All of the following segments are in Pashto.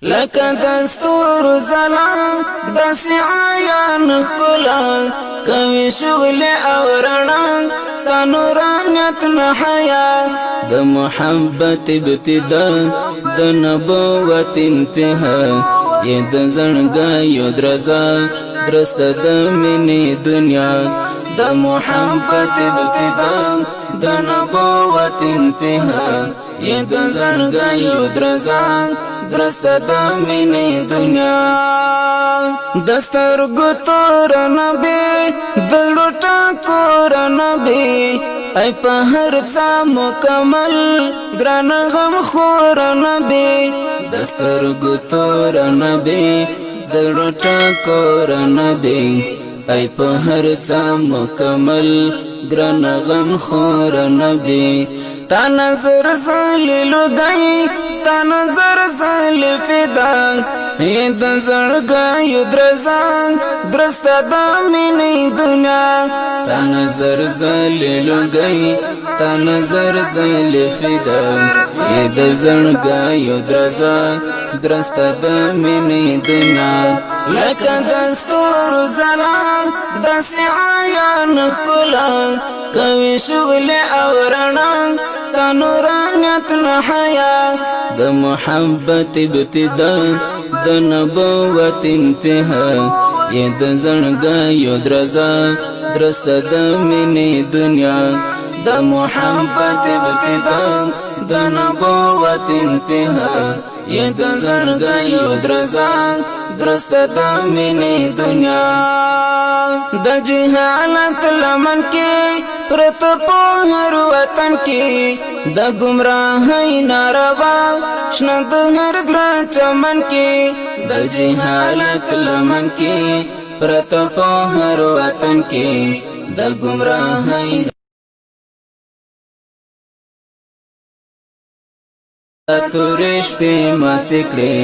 لکه دستور زلان دسی عیان خلا کوي شغل او رڼا ستا نورانیت نحیا د محبت ابتدا د نبوت انتها یې د زړګیو درزا درست د مینې دنیا د محبت ابتدا د نبوت انتها یې د زړګیو درزا درست د مینې دنیا دسترګو تور نبی د لوټا کور نبی ای په هر څه مکمل ګران غم خور نبی دسترګو تور نبی د لوټا کور نبی ای په هر څه مکمل ګران غم خور نبی تا نظر زلیلو گئی تا نظر زل فدا د زړګیو درزا درست د مینې دنیا تا نظر زلیلو گئی تا نظر زل فدا د زړګیو درزا درست د مینې دنیا لکه دستور زلان دسی عیان خلا کوي شغل او رڼا ستا نورانیت نحیا د محبت ابتدا د نبوت انتها یې د زړګیو درزا درست د مینې دنیا د محبت ابتدا د نبوت انتها یې د زړګیو درزا درست د مینې دنیا د جهالت لمن کې پرت په هر وطن کې د گمراهۍ ناروا شنه د هر ګل چمن کې د جهالت لمن کې پرت په هر وطن کې د گمراهۍ تورش په مات کړې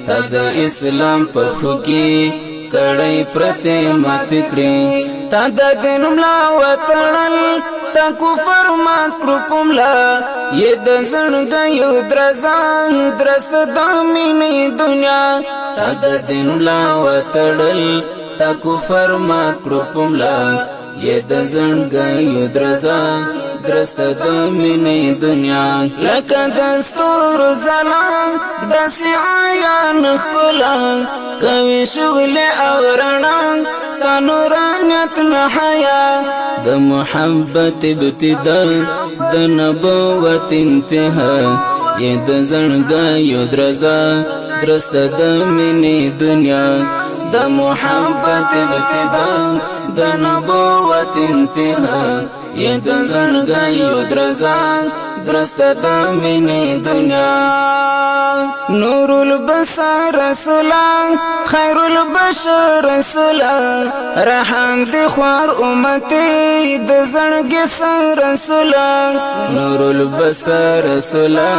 تا د اسلام په خو کې کړي پرته مات کړې تا د دین ملا وتړل تا کفر مات پرپملا یې د زړګیو درزا درست د مینې دنیا تا د دین ملا وتړل تا کفر مات پرپملا یې د زړګیو درزا درست د مینې دنیا لکه دستور زلان دسی عیان خلا کوي شغل او رڼا ستا نورانیت نحیا د محبت ابتدا د نبوت انتها یې د زړګیو درزا درست د مینې دنیا د محبت ابتدا د نبوت انتها یې د زړګیو درزا درست د مینې دنیا نور البصر رسولا خیر البشر رسولا رحم دی خوار امتی د زړګي سر رسولا نور البصر رسولا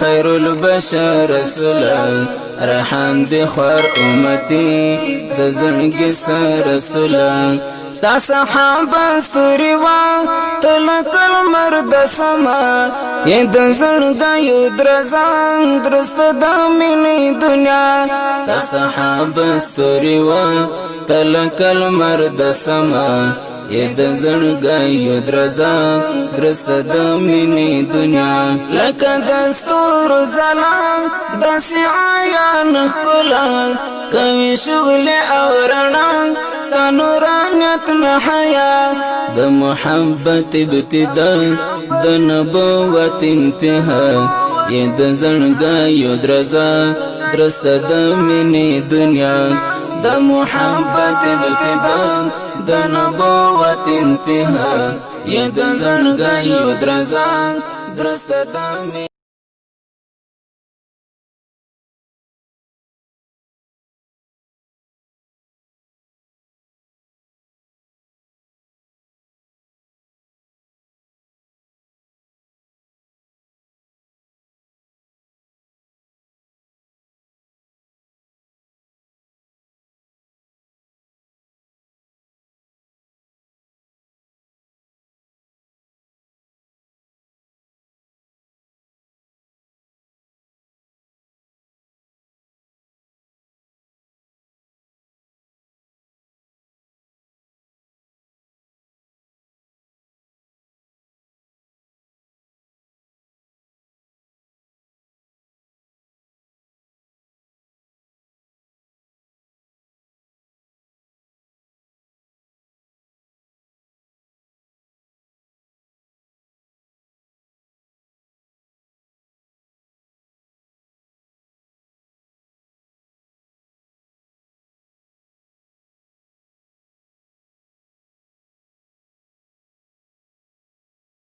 خیر البشر رسولا رحم دی خوار امتی د زړګي سر رسولا ستا صحابه ستوري وا تلکل مرد سما یې د زړګیو درزا درست د مینې دنیا ستا صحابه ستوري وا تلکل مرد سما یې د زړګیو درزا درست د مینې دنیا لکه دستور زلان دسی عیان خلا کوي شغل او رڼا ستا نورانیت نحیا د محبت ابتدا د نبوت انتها یې د زړګیو درزا درست د مینې دنیا د محبت ابتدا د نبوت انتها یې د زړګیو درزا درست د